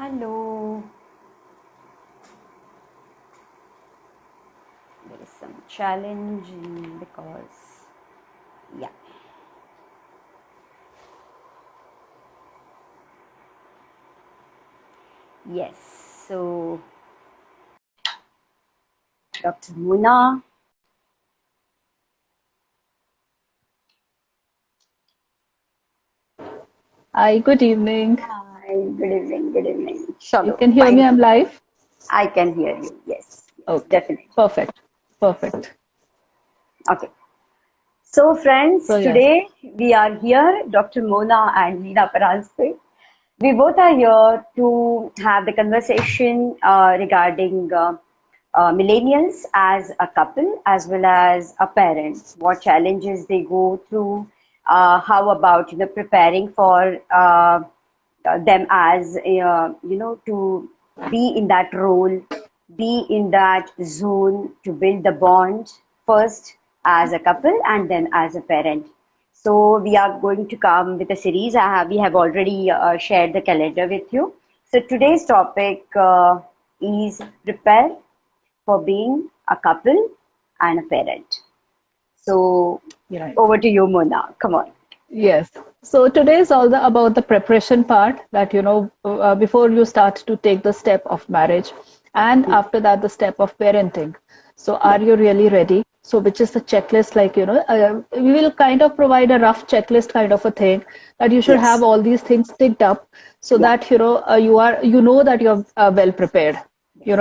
Hello. There is some challenge because, yeah. Yes. So, Dr. Muna. Hi, good evening. Hi. Good evening. Good evening. You Chalo. can hear me? Fine. I'm live? I can hear you. Yes. Yes. Okay, Definitely. perfect. Perfect. Okay. So, friends, So, yes. today we are here, Dr. Mona and 𝓜𝓸𝓷𝓪. We both are here to have the conversation regarding millennials as a couple as well as a parent, what challenges they go through, how about preparing for them as to be in that role, be in that zone to build the bond first as a couple and then as a parent. So we are going to come with a series. We have already shared the calendar with you. So today's topic is prepare for being a couple and a parent. So Right. over to you, Mona. Come on. Yes. So today is all about the preparation part that, before you start to take the step of marriage and Hmm. after that, the step of parenting. So Yeah. are you really ready? So which is the checklist, like, we will kind of provide a rough checklist kind of a thing that you should have Yes. all these things ticked up so Yeah. that, you know that you're well prepared. Yes.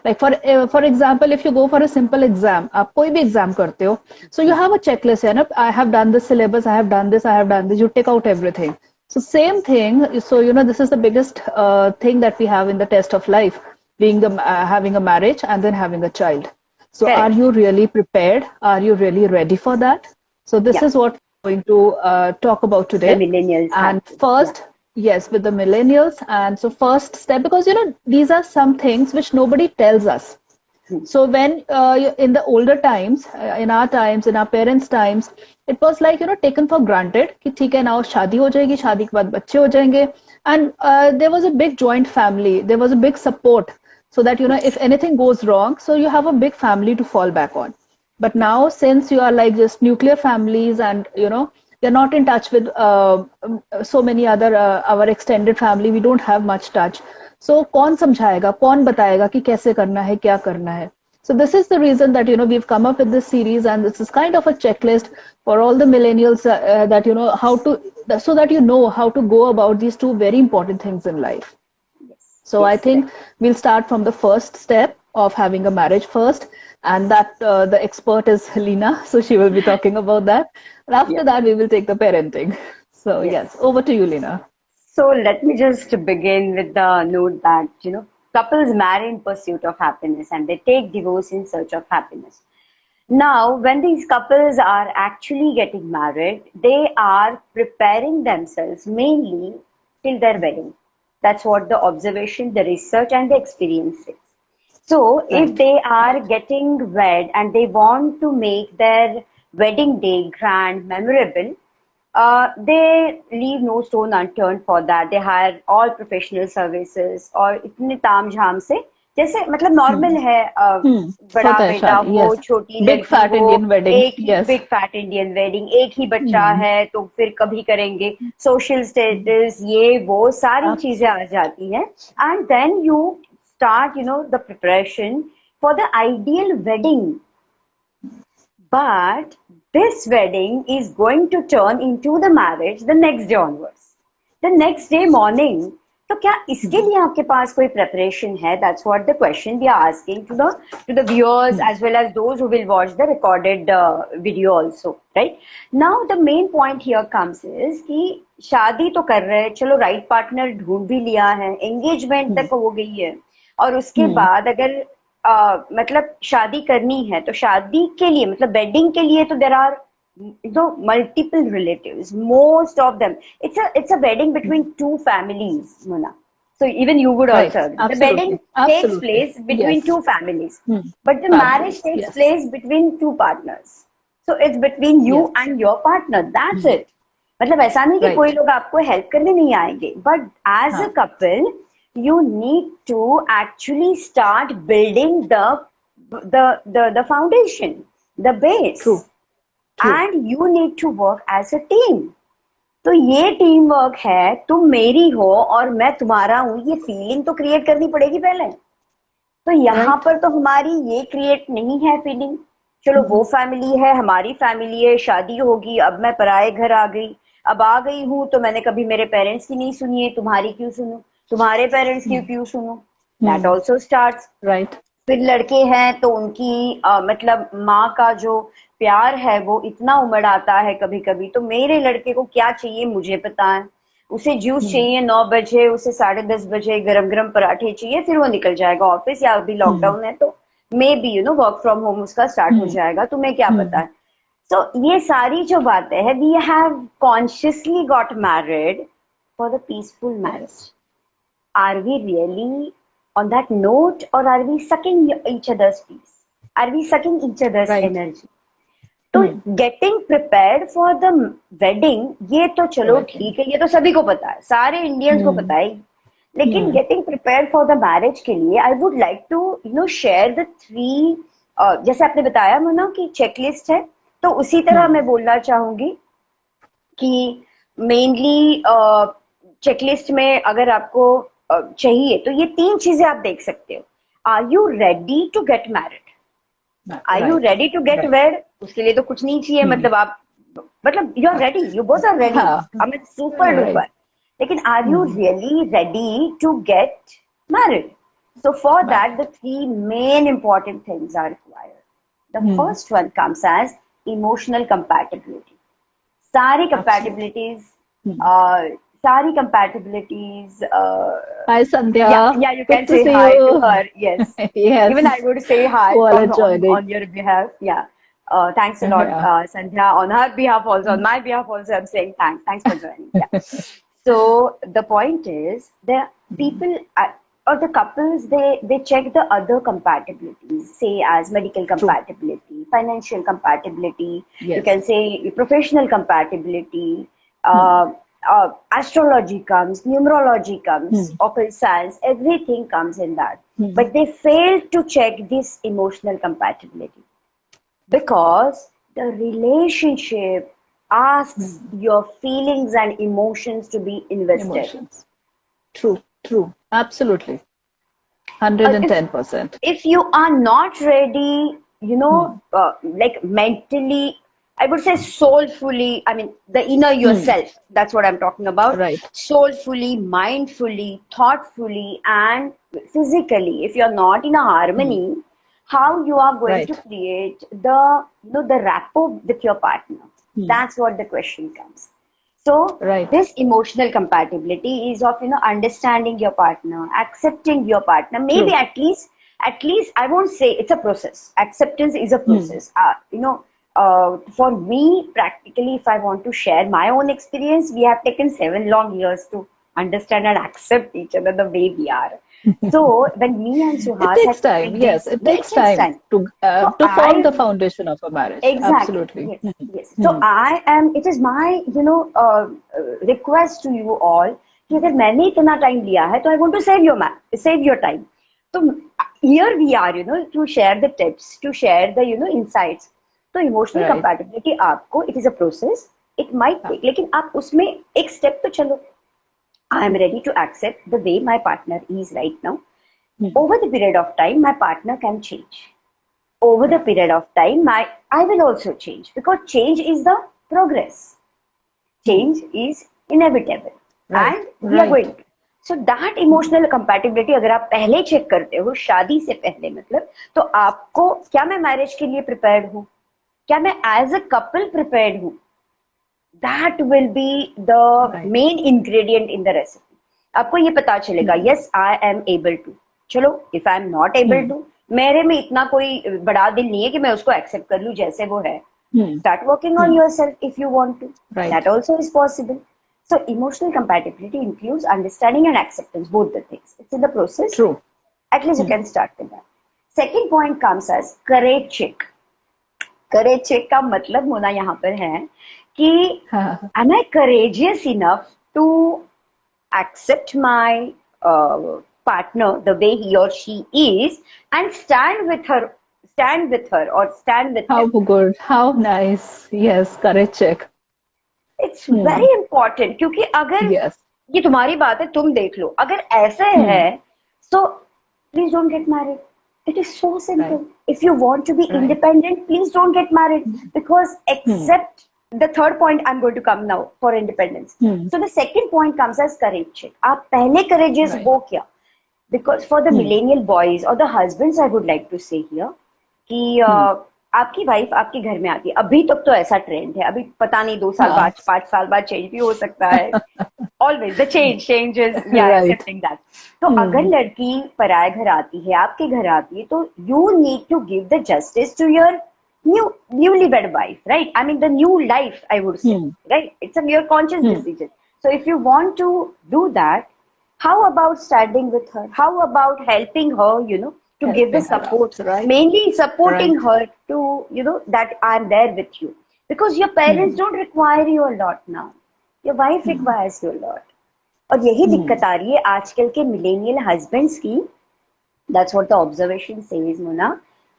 Like for example, if you go for a simple exam, आप कोई भी exam करते हो, so you have a checklist है ना, I have done this syllabus, I have done this, I have done this, you take out everything. So same thing, so this is the biggest thing that we have in the test of life, being having a marriage and then having a child. So are Correct. you really prepared? Are you really ready for that? So this Yeah. is what we're going to talk about The today. millennials have And to. Yeah. first, yes, with the millennials. And so first step, because these are some things which nobody tells us. Hmm. So when in the older times, in our times, in our parents' times, it was like taken for granted कि ठीक है now शादी हो जाएगी, शादी के बाद बच्चे हो जाएंगे, and there was a big joint family, there was a big support, so that if Yes. anything goes wrong, so you have a big family to fall back on. But Yeah. now, since you are like just nuclear families, and they're not in touch with so many other our extended family, we don't have much touch. So कौन समझाएगा, कौन बताएगा कि कैसे करना है, क्या करना है? So this is the reason that we've come up with this series, and this is kind of a checklist for all the millennials, that how to, so that how to go about these two very important things in life. Yes. So I Yes. Correct. think we'll start from the first step of having a marriage first, and that the expert is Helena, so she will be talking about that. And Yeah. after that, we will take the parenting. So yes, Yes. over to you, Lena. So let me just begin with the note that, couples marry in pursuit of happiness and they take divorce in search of happiness. Now, when these couples are actually getting married, they are preparing themselves mainly till their wedding. That's what the observation, the research, and the experience says. So, if Right. they are getting wed and they want to make their wedding day grand, memorable, they leave no stone unturned for that. They hire all professional services और इतने ताम झाम से जैसे मतलब normal Hmm. है Hmm. बड़ा होता है बेटा शादी. हो Yes. छोटी Big लड़की fat हो Indian wedding. एक ही Yes. Big fat Indian wedding एक ही बच्चा Hmm. है तो फिर कभी करेंगे सोशल स्टेटस ये वो सारी चीजें आ Absolutely. जाती हैं and then you start the preparation for the ideal wedding but this wedding is going to turn into the marriage the next day onwards. The next day morning. तो क्या इसके Hmm. लिए आपके पास कोई preparation है? That's what the question we are asking to the viewers Hmm. as well as those who will watch the recorded video also, right? Now the main point here comes is कि शादी तो कर रहे हैं, चलो right partner ढूंढ भी लिया है, engagement Hmm. तक हो गई है, और उसके Hmm. बाद अगर मतलब शादी करनी है तो शादी के लिए मतलब वेडिंग के लिए तो there are multiple relatives, most of them. It's a wedding between two families, Mona. So even you would Right. also agree. The wedding Absolutely. takes Absolutely. place between Yes. two families, Hmm. but the marriage Families. takes Yes. place between two partners. So it's between you Yes. and your partner. That's Hmm. it. मतलब ऐसा नहीं कि कोई Right. लोग आपको help करने नहीं आएंगे, but as a Huh. Couple you need to actually start building the foundation, the base. True. True. And you need to work as a team. तो ये टीम वर्क है, तुम मेरी हो और मैं तुम्हारा हूं, ये फीलिंग तो क्रिएट करनी पड़ेगी पहले. तो यहाँ पर तो हमारी ये क्रिएट नहीं है फीलिंग. चलो वो फैमिली है, हमारी फैमिली है, शादी होगी, अब मैं पराए घर आ गई, अब आ गई हूँ तो मैंने कभी मेरे पेरेंट्स की नहीं सुनी है, तुम्हारी क्यों सुनूं, तुम्हारे पेरेंट्स की क्यों सुनूं. That also starts. राइट. फिर लड़के हैं तो उनकी मतलब माँ का जो प्यार है वो इतना उमड़ आता है कभी कभी, तो मेरे लड़के को क्या चाहिए मुझे पता है. उसे जूस चाहिए 9 बजे, उसे 10:30 बजे गरम गरम पराठे चाहिए, फिर वो निकल जाएगा ऑफिस, या अभी लॉकडाउन है तो may be work from home उसका स्टार्ट हो जाएगा, तुम्हें क्या पता है. तो ये सारी जो बातें हैं, we have consciously got married for the peaceful marriage. Are we really on that note, or are we sucking each other's peace? Are we sucking each other's energy? तो getting prepared for the wedding, ये तो चलो ठीक है, ये तो सभी को पता है, सारे इंडियंस को पता है. लेकिन getting prepared for the marriage के लिए I would like to share the 3 जैसे आपने बताया मोना कि चेकलिस्ट है, तो उसी तरह मैं बोलना चाहूंगी कि मेनली चेकलिस्ट में अगर आपको चाहिए तो ये 3 चीजें आप देख सकते हो. Are you ready to get married? Are you ready to get wed? उसके लिए तो कुछ नहीं चाहिए, मतलब you are ready, you both are ready, I mean super duper. लेकिन are you really ready to get married? So for that the 3 main important things are required. The first one comes as emotional compatibility. सारी compatibilities Hi Sandhya. Yeah, you can say hi to her. Yes. Yes. Even I would say hi on your behalf. Yeah. Thanks a lot, Sandhya. On her behalf also, on my behalf also, I'm saying thanks. Thanks for joining. Yeah. So the point is, the people or the couples, they check the other compatibilities, say as medical compatibility, financial compatibility. Yes. You can say professional compatibility. Astrology comes, numerology comes, occult science, everything comes in that. But they fail to check this emotional compatibility, because the relationship asks your feelings and emotions to be invested. True, absolutely, 110%. If you are not ready, like mentally, I would say soulfully, I mean the inner yourself, that's what I'm talking about. Right. Soulfully, mindfully, thoughtfully, and physically, if you're not in a harmony, how you are going to create the rapport with your partner? That's what the question comes. So this emotional compatibility is of understanding your partner, accepting your partner. Maybe at least I won't say it's a process. Acceptance is a process. For me, practically, if I want to share my own experience, we have taken 7 long years to understand and accept each other the way we are. So when me and Suhas, it takes time. Yes, it takes time to form the foundation of a marriage. Exactly. Absolutely. Yes. So it is my request to you all कि अगर मैंने इतना time लिया है, तो I want to save your time. So here we are, to share the tips, to share the insights. तो emotional compatibility आपको, it is a process, it might take, लेकिन आप उसमें एक स्टेप तो चलो. I am ready to accept the way my partner is right now. Over the period of time my partner can change. Over the period of time I will also change, because change is the progress. Change is inevitable and we are going. So that emotional compatibility अगर आप पहले check करते हो, शादी से पहले, मतलब, तो आपको, क्या मैं मैरिज के लिए प्रिपेयर्ड हूँ, क्या मैं एज अ कपल प्रिपेयर्ड हूँ, that will be the main ingredient in the recipe. आपको ये पता चलेगा, yes I am able to. चलो, if I am not able to, मेरे में इतना कोई बड़ा दिल नहीं है कि मैं उसको एक्सेप्ट कर लूं जैसे वो है. Start working on yourself if you want to. That also is possible. So emotional compatibility includes understanding and acceptance, both the things. It's in the process. True. At least you can start with that. Second point comes as courage check. Courage check का मतलब होना यहाँ पर है कि am I courageous enough to accept my partner the way he or she is and stand with her or stand with How him. good, how nice. Yes, correct check. It's very important, क्योंकि अगर Yes. ये तुम्हारी बात है, तुम देख लो, अगर ऐसे है so please don't get married. It is so simple. Right. If you want to be Right. independent, please don't get married, because except the third point I'm going to come now for independence. So the second point comes as courage check. आप पहले courageous Right. हो क्या? Because for the millennial boys or the husbands, I would like to say here कि आपकी wife आपके घर में आती है, अभी तक तो ऐसा ट्रेंड है, अभी पता नहीं 2 साल बाद 5 साल बाद चेंज भी हो सकता है. Always the changes, we are accepting that. तो अगर लड़की पराये घर आती है, आपके घर आती है, तो you need to give the justice to your newlywed wife, right? I mean the new life, I would say, right? It's your conscious decision. So if you want to do that, how about standing with her? How about helping her, to give the support, right? mainly supporting her to, that I'm there with you. Because your parents don't require you a lot now. Your wife requires you a lot. और यही दिक्कत आ रही है आजकल के millennial husbands की. That's what the observation says, Mona,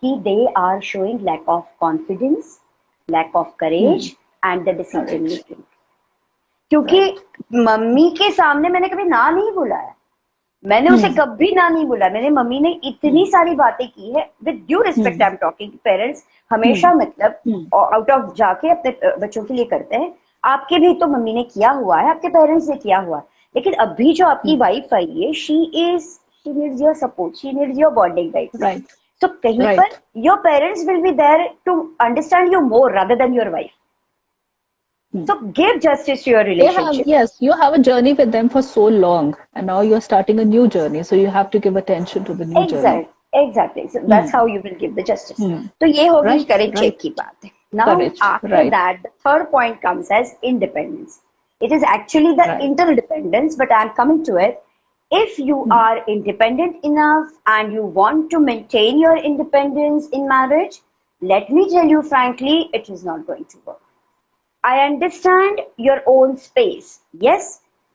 कि they are showing lack of confidence, lack of courage and the decision making. क्योंकि मम्मी के सामने मैंने कभी ना नहीं बोला है, मैंने उसे कभी ना नहीं बोला. मेरे मम्मी ने इतनी सारी बातें की है, with due respect I am talking. Parents हमेशा मतलब आउट ऑफ जाके अपने बच्चों के लिए करते हैं. आपके भी तो मम्मी ने किया हुआ है, आपके पेरेंट्स ने किया हुआ है. लेकिन अभी जो आपकी वाइफ आई है, she needs your support, she needs your bonding, right? तो कहीं पर your parents will be there to understand you more rather than your wife. So give justice to your relationship. Yes, you have a journey with them for so long, and now you're starting a new journey, so you have to give attention to the new journey. Exactly. So that's how you will give the justice. तो ये होगी courage check की बात है. Now after that, the third point comes as independence. It is actually the interdependence, but I'm coming to it. If you are independent enough and you want to maintain your independence in marriage, let me tell you frankly, it is not going to work. I understand your own space. Yes,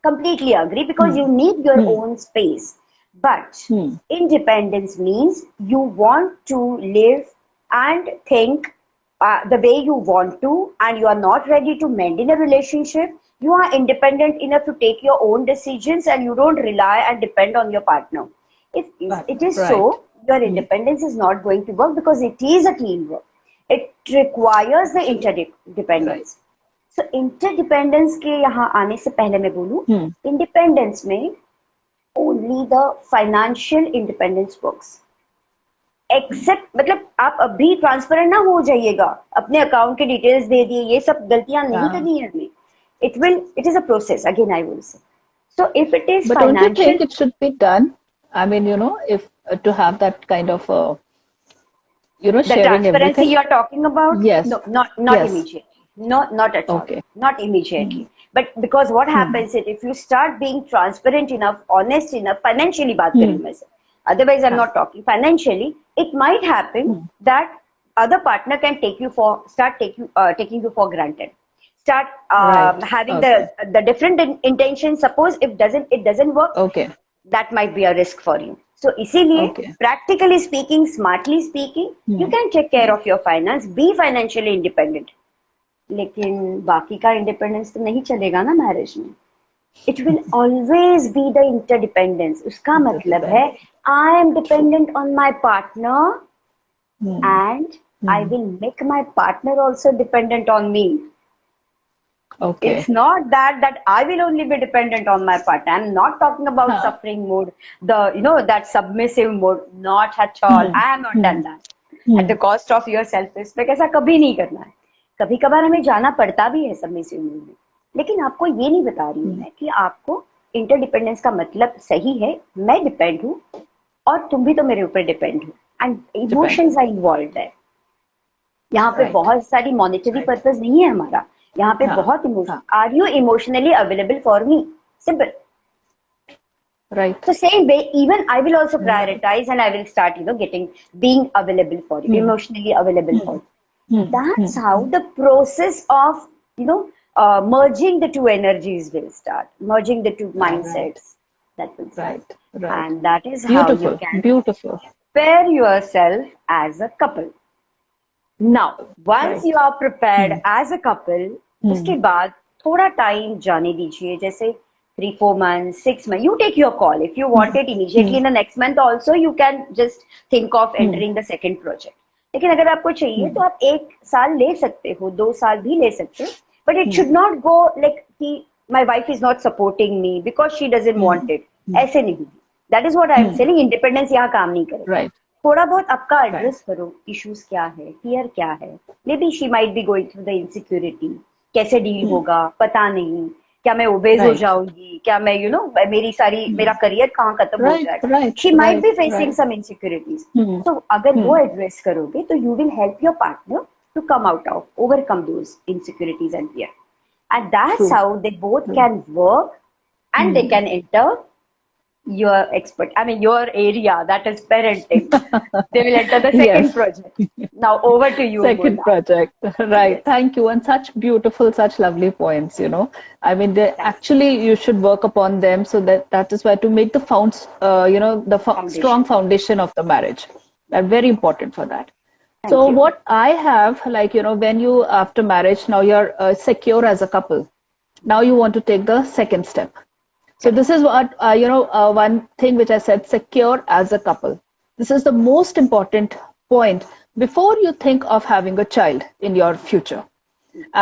completely agree, because you need your own space. But independence means you want to live and think the way you want to, and you are not ready to mend in a relationship. You are independent enough to take your own decisions and you don't rely and depend on your partner. If it is so, your independence is not going to work, because it is a teamwork. It requires the interdependence. So interdependence के यहाँ आने से पहले मैं बोलूँ, independence में only the financial independence works. Except मतलब आप अभी ट्रांसपेरेंट ना हो जाइएगा, अपने अकाउंट के डिटेल्स दे दिए, ये सब गलतियां नहीं करनी है हमें. It is a process, again I will say. So if it is but financial, don't you think it should be done? I mean, if to have that kind of the sharing transparency everything. you are talking about, Yes, no, not immediately. Not at all. Okay. Not immediately. But because what happens is, if you start being transparent enough, honest enough, financially बात कर रही हूँ मैं से. Otherwise, I'm not talking financially. It might happen that other partner can start taking you for granted. Start having the different intention. Suppose if it doesn't work, that might be a risk for you. So इसीलिए practically speaking, smartly speaking, you can take care of your finance, be financially independent. लेकिन बाकी का independence तो नहीं चलेगा ना marriage में. It will always be the interdependence. उसका मतलब है I am dependent on my partner and I will make my partner also dependent on me. It's not that I will only be dependent on my partner. I'm not talking about suffering mode, that submissive mode. Not at all. I am not done that. At the cost of your self-respect. ऐसा कभी नहीं करना है. कभी कभार हमें जाना पड़ता भी है सबमिसिव मोड में, लेकिन आपको ये नहीं बता रही हूँ मैं कि आपको इंटरडिपेंडेंस का मतलब सही है. मैं डिपेंड हूँ और तुम भी तो मेरे ऊपर डिपेंड हो, एंड इमोशंस आर इन्वॉल्व्ड है. यहाँ पे बहुत सारी मॉनेटरी पर्पस नहीं है हमारा, यहाँ पे बहुत emotion. Are you emotionally available for me? Simple. Right. So same way, even I will also prioritize and I will start, being available for you, emotionally available for you. That's how the process of, merging the two energies will start, merging the two mindsets. that will start. Right. Right. And that is how you Beautiful. can Beautiful. prepare yourself as a couple. Now, once you Right. are prepared Hmm. as a couple, Hmm. उसके बाद थोड़ा time जाने दीजिए, जैसे 3-4 months, 6 months. You take your call. If you want it Hmm. immediately in the next month also, you can just think of Hmm. entering the second project. लेकिन अगर आपको चाहिए Hmm. तो आप 1 साल ले सकते हो, 2 साल भी ले सकते हो. But it Hmm. should not go like कि my wife is not supporting me because she doesn't want Hmm. it. Hmm. ऐसे नहीं. That is what I am Hmm. saying. Independence यहाँ काम नहीं करेगा. Right. थोड़ा बहुत आपका Right. एड्रेस करो, इश्यूज क्या है, फियर क्या है. May be she might be going through the insecurity. कैसे डील Hmm. होगा पता नहीं. क्या मैं ओबेज हो Right. जाऊंगी, क्या मैं मेरी सारी Hmm. मेरा करियर कहाँ खत्म हो Right. जाएगा. Right. She might Right. Be facing Right. Some insecurities. Hmm. तो अगर Hmm. वो एड्रेस करोगे तो you will help your partner to come out of overcome those insecurities and fear. And that's True. how they both True. can work and they Hmm. can enter your your area, that is parenting. They will enter the second Yes. project. Now over to you, Second Mona. project. Right. Yes. Thank you. And such beautiful, such lovely points, you know. I mean, they Thank actually, you should work upon them so that is why to make the strong foundation. foundation of the marriage. They're very important for that. Thank So you. what I have, like, you know, when you, after marriage, now you're secure as a couple. Now you want to take the second step. So Correct. this is what, one thing which I said, secure as a couple. This is the most important point before you think of having a child in your future.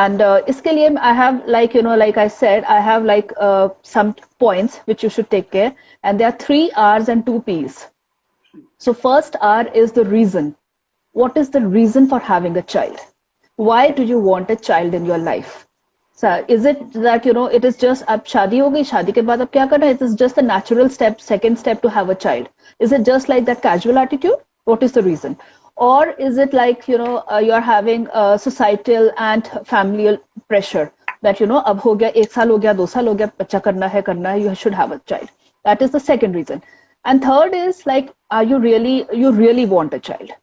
And iske liye I have, like, you know, like I said, I have like some points which you should take care. And there are 3 R's and 2 P's. So first R is the reason. What is the reason for having a child? Why do Correct. you want a child in your life? So is it that, you know, it is just ab shadi ho gayi, shadi ke baad ab kya karna? It is just a natural step, second step to have a child. Is it just like that casual attitude? What is the reason? Or is it like, you know, you're having societal and familial pressure that, you know, ab ho gaya, 1 saal ho gaya, 2 saal ho gaya, bacha karna hai, you should have a child. That is the second reason. And third is like, you really want a child?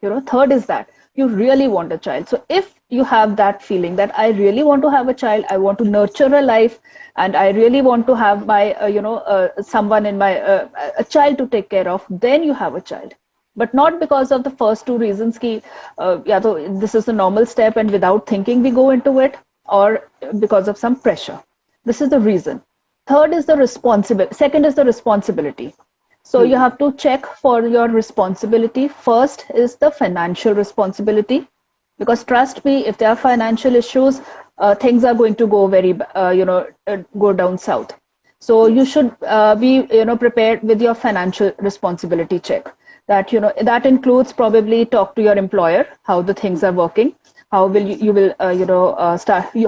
You know, third is that you really want a child. So if you have that feeling that I really want to have a child, I want to nurture a life, and I really want to have my someone in my a child to take care of, then you have a child. But not because of the first 2 reasons ki this is the normal step and without thinking we go into it, or because of some pressure. This is the reason. Third is the responsibility. Second is the responsibility. So you have to check for your responsibility. First is the financial responsibility, because trust me, if there are financial issues, things are going to go go down south. So you Yes. should be, you know, prepared with your financial responsibility check. That, you know, that includes probably talk to your employer how the things are working. How will you will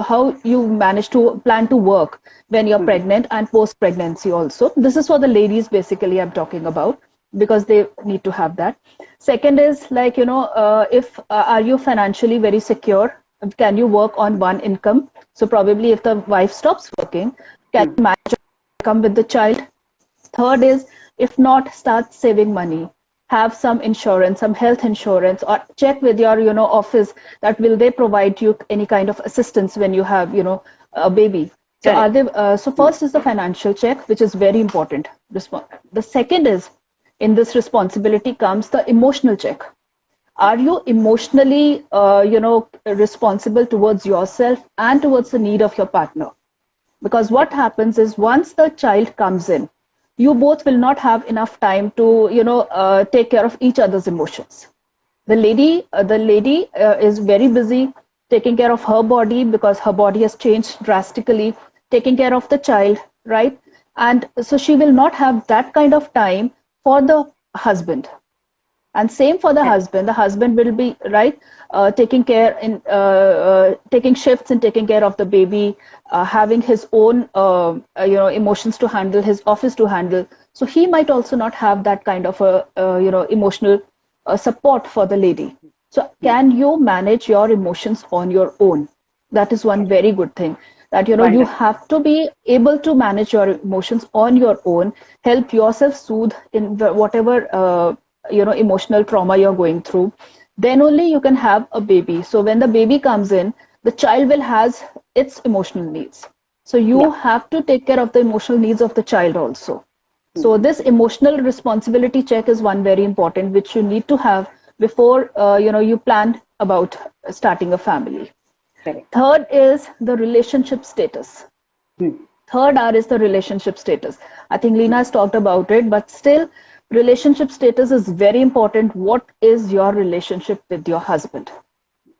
how you manage to plan to work when you're pregnant and post pregnancy also. This is for the ladies basically I'm talking about, because they need to have that. Second is like, you know, if are you financially very secure? Can you work on one income? So probably if the wife stops working, can you manage income with the child? Third is, if not, start saving money. Have some insurance, some health insurance, or check with your, you know, office that will they provide you any kind of assistance when you have, you know, a baby. So are Correct. they? So first is the financial check, which is very important. The second is, in this responsibility comes the emotional check. Are you emotionally, responsible towards yourself and towards the need of your partner? Because what happens is once the child comes in, you both will not have enough time to, take care of each other's emotions. The lady is very busy taking care of her body, because her body has changed drastically, taking care of the child, right? And so she will not have that kind of time for the husband. And same for the Correct. husband. The husband will be right, taking shifts and taking care of the baby, having his own emotions to handle, his office to handle. So he might also not have that kind of a emotional support for the lady. So can you manage your emotions on your own? That is one Correct. very good thing, that you Wonderful. have to be able to manage your emotions on your own, help yourself soothe in whatever emotional trauma you're going through. Then only you can have a baby. So when the baby comes in, the child will has its emotional needs. So you Yeah. have to take care of the emotional needs of the child also. So this emotional responsibility check is one very important, which you need to have before you plan about starting a family. Correct. Third is the relationship status. Hmm. Third R is the relationship status. I think Lena has talked about it, but still, relationship status is very important. What is your relationship with your husband?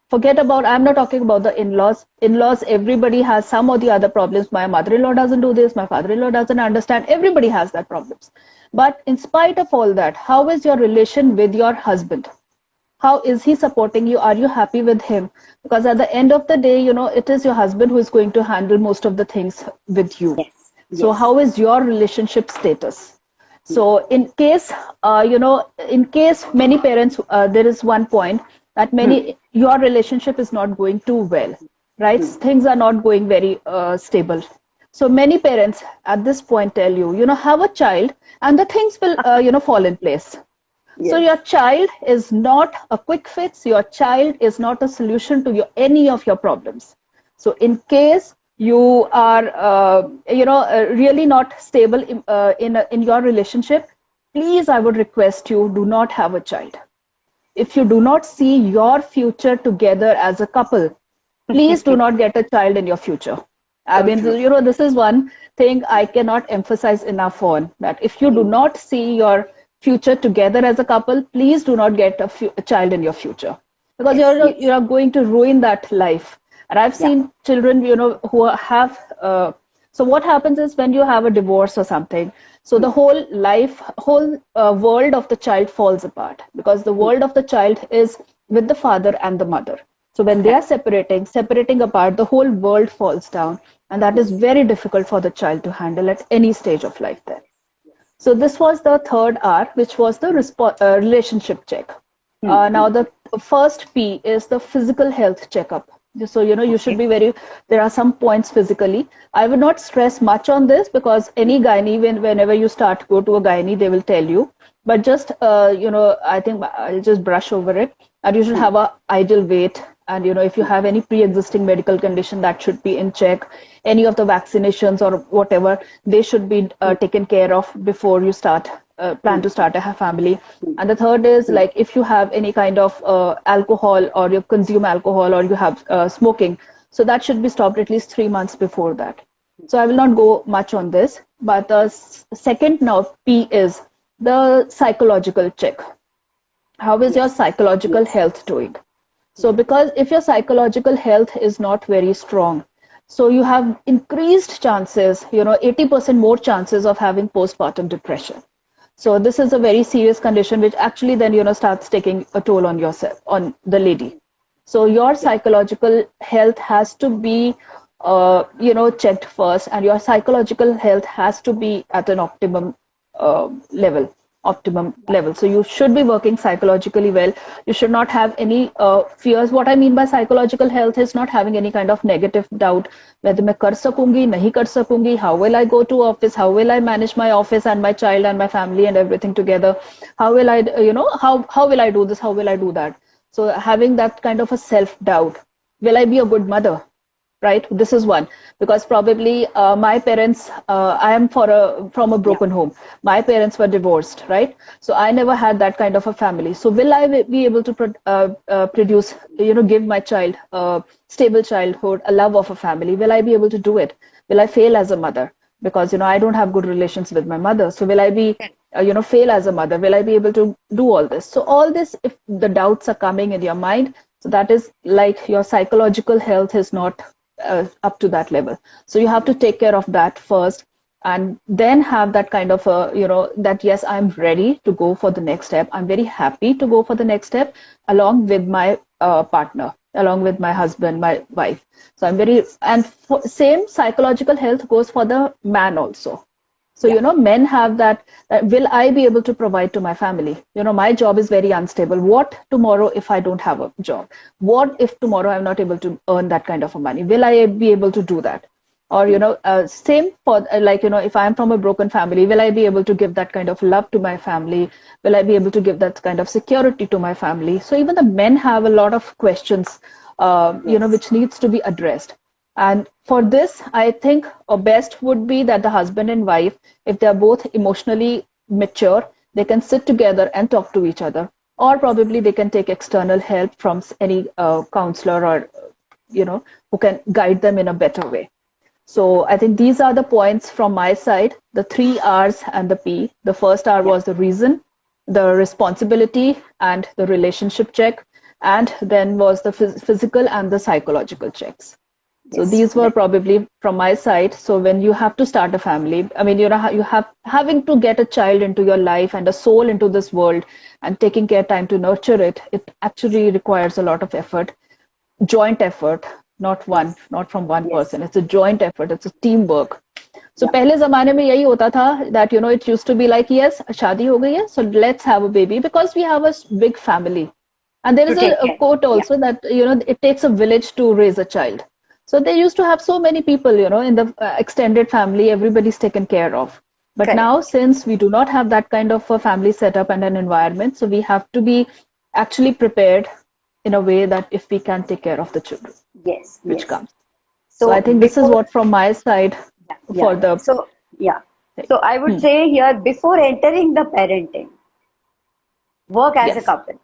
Forget about, I'm not talking about the in-laws. In-laws, everybody has some or the other problems. My mother-in-law doesn't do this. My father-in-law doesn't understand. Everybody has that problems. But in spite of all that, how is your relation with your husband? How is he supporting you? Are you happy with him? Because at the end of the day, it is your husband who is going to handle most of the things with you. Yes. So Yes. how is your relationship status? So in case many parents, there is one point that your relationship is not going too well, right? Things are not going very stable. So many parents at this point tell you, have a child and the things will, fall in place. So Yes. your child is not a quick fix. Your child is not a solution to any of your problems. So in case you are, really not stable in your relationship, please, I would request you, do not have a child. If you do not see your future together as a couple, please do not get a child in your future. I So mean, true. this is one thing I cannot emphasize enough on, that if you do not see your future together as a couple, please do not get a child in your future, because Yes. Yes. you're going to ruin that life. And I've Yeah. seen children, who have. So what happens is when you have a divorce or something, so the whole world of the child falls apart, because the world of the child is with the father and the mother. So when they are Correct. separating apart, the whole world falls down. And that is very difficult for the child to handle at any stage of life then. So this was the third R, which was the relationship check. Now the first P is the physical health checkup. So, you should Okay. be there are some points physically. I would not stress much on this, because any gynae, whenever you go to a gynae, they will tell you. But just, I think I'll just brush over it. And you should have a ideal weight. And, if you have any pre-existing medical condition, that should be in check. Any of the vaccinations or whatever, they should be taken care of before you plan to start a family. And the third is, like, if you have any kind of alcohol, or you consume alcohol, or you have smoking, so that should be stopped at least 3 months before that. So I will not go much on this. But the second now P is the psychological check. How is your psychological health doing? So because if your psychological health is not very strong, so you have increased chances, 80% more chances of having postpartum depression. So this is a very serious condition, which actually then, starts taking a toll on yourself, on the lady. So your psychological health has to be, checked first, and your psychological health has to be at an level. So you should be working psychologically well. You should not have any fears. What I mean by psychological health is not having any kind of negative doubt, whether मैं कर सकूंगी, नहीं कर सकूंगी, how will I go to office, how will I manage my office and my child and my family and everything together, how will I, how will I do this, how will I do that. So having that kind of a self-doubt, will I be a good mother? Right, this is one, because probably my parents, I am from a broken home. My parents were divorced, right? So I never had that kind of a family. So will I be able to produce, give my child a stable childhood, a love of a family? Will I be able to do it? Will I fail as a mother? Because I don't have good relations with my mother. So will I be fail as a mother? Will I be able to do all this? So all this, if the doubts are coming in your mind, so that is like your psychological health is not up to that level. So you have to take care of that first, and then have that kind of that yes, I'm ready to go for the next step. I'm very happy to go for the next step along with my partner, along with my husband, my wife. So same psychological health goes for the man also. So, men have that, will I be able to provide to my family? My job is very unstable. What tomorrow if I don't have a job? What if tomorrow I'm not able to earn that kind of a money? Will I be able to do that? Or, same for if I'm from a broken family, will I be able to give that kind of love to my family? Will I be able to give that kind of security to my family? So even the men have a lot of questions, which needs to be addressed. And for this, I think a best would be that the husband and wife, if they're both emotionally mature, they can sit together and talk to each other. Or probably they can take external help from any counselor or, who can guide them in a better way. So I think these are the points from my side, the 3 R's and the P. The first R was the reason, the responsibility, and the relationship check. And then was the physical and the psychological checks. So these were probably from my side. So when you have to start a family, I mean, having to get a child into your life and a soul into this world and taking care time to nurture it, it actually requires a lot of effort, joint effort, not from one person. It's a joint effort. It's a teamwork. So पहले ज़माने में यही होता था that, it used to be like, yes, शादी हो गई है, so let's have a baby because we have a big family. And there is a quote also that, it takes a village to raise a child. So they used to have so many people, in the extended family, everybody's taken care of. But now, since we do not have that kind of a family setup and an environment, so we have to be actually prepared in a way that if we can take care of the children, which comes. So I think this is what from my side for the... So I would say here, before entering the parenting, work as a couple,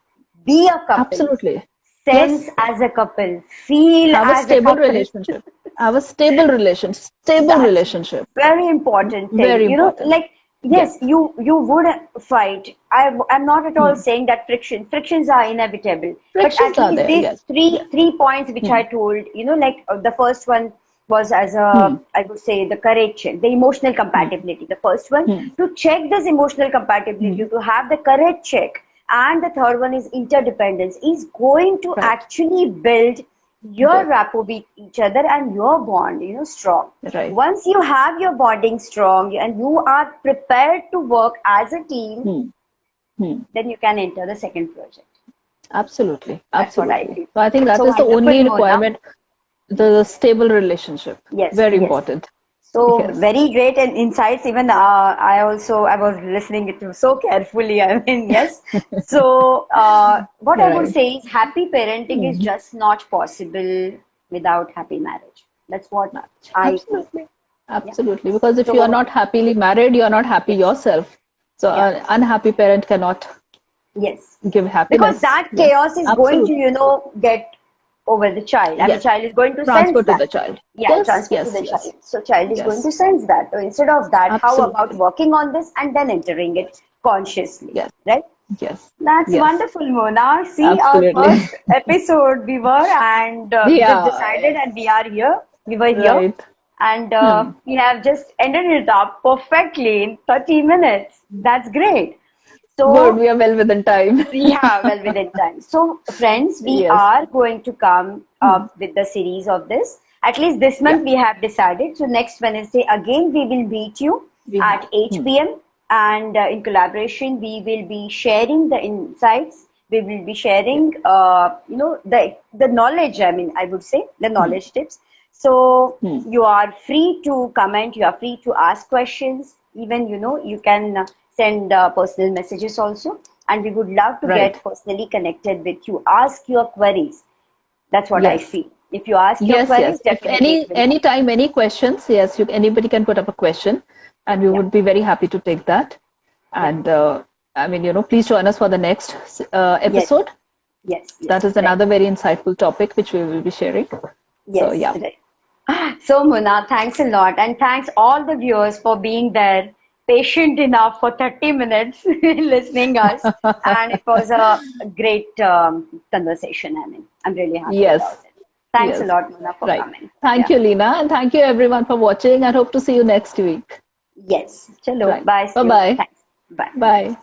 be a couple. Absolutely. Sense as a couple, feel have as a stable a couple. Relationship. Have a stable relationship. Very important thing. Very important. Like, yes, you would fight. I'm not at all saying that frictions are inevitable. Frictions but at least these three points which I told, like the first one was as a, I would say, the courage check, the emotional compatibility. The first one, to check this emotional compatibility, to have the courage check. And the third one is interdependence, is going to actually build your rapport with each other and your bond, strong. Once you have your bonding strong and you are prepared to work as a team, then you can enter the second project. Absolutely. That's what I feel. So I think that is the only requirement, the stable relationship. Very important. So very great and insights. Even I was listening it to so carefully. I mean, So what I would say is happy parenting is just not possible without happy marriage. That's what Absolutely. Because if you are not happily married, you are not happy yourself. So an unhappy parent cannot give happiness. Because that chaos is going to, get over the child, and the child is going to transfer sense to that. the child. Transfer to the child. So child is going to sense that. So instead of that, how about working on this and then entering it consciously? Right? That's wonderful, Mona. See, our first episode we were and we just decided and we are here. We were here. And we have just ended it up perfectly in 30 minutes. That's great. So, good, we are well within time. Well within time. So, friends, we are going to come up with the series of this. At least this month we have decided. So, next Wednesday, again, we will meet you at 8 p.m. And in collaboration, we will be sharing the insights. We will be sharing, the knowledge, I would say, the knowledge tips. So, you are free to comment. You are free to ask questions. Even, you can... send personal messages also, and we would love to get personally connected with you. Ask your queries. That's what I feel. If you ask your queries, definitely. Anytime, any questions, anybody can put up a question, and we would be very happy to take that. And please join us for the next episode. That is another very insightful topic which we will be sharing. So Mona, thanks a lot, and thanks all the viewers for being there. Patient enough for 30 minutes listening us, and it was a great conversation. I'm really happy about it. Thanks a lot, Mona, for coming. Thank you, Leena, and thank you everyone for watching. I hope to see you next week. Chalo, bye. Bye-bye. Thanks. Bye. Bye.